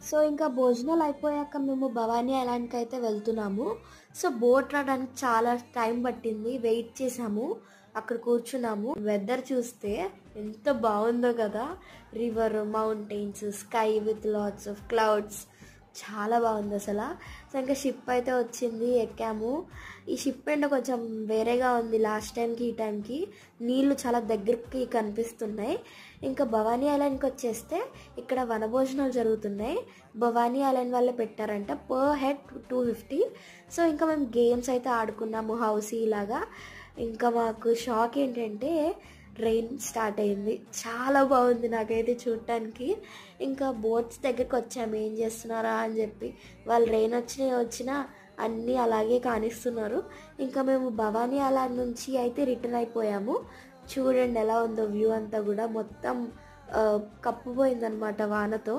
So ఇంకా భోజనాలు అయిపోయాక మేము భవానీ ఐలాండ్కి అయితే వెళ్తున్నాము. సో బోట్ రావడానికి చాలా టైం పట్టింది, వెయిట్ చేసాము, అక్కడ కూర్చున్నాము. వెదర్ చూస్తే ఎంత బాగుందో కదా, river, mountains, sky with lots of clouds, చాలా బాగుంది అసలు. సో ఇంకా షిప్ అయితే వచ్చింది, ఎక్కాము. ఈ షిప్ ఏంటో కొంచెం వేరేగా ఉంది లాస్ట్ టైంకి ఈ టైంకి, నీళ్లు చాలా దగ్గరికి కనిపిస్తున్నాయి. ఇంకా భవానీ ఐలాండ్కి వచ్చేస్తే ఇక్కడ వనభోజనాలు జరుగుతున్నాయి. భవానీ ఐలాండ్ వాళ్ళే పెట్టారంట, పర్ హెడ్ 250. సో ఇంకా మేము గేమ్స్ అయితే ఆడుకున్నాము, హౌసీ ఇలాగా. ఇంకా మాకు షాక్ ఏంటంటే రెయిన్ స్టార్ట్ అయింది, చాలా బాగుంది నాకైతే చూడటానికి. ఇంకా బోట్స్ దగ్గరికి వచ్చాము, ఏం చేస్తున్నారా అని చెప్పి. వాళ్ళు రెయిన్ వచ్చినా అన్నీ అలాగే కానిస్తున్నారు. ఇంకా మేము భవానీ ఐలాండ్ నుంచి అయితే రిటర్న్ అయిపోయాము. చూడండి ఎలా ఉందో వ్యూ అంతా కూడా, మొత్తం కప్పుపోయిందనమాట వానతో.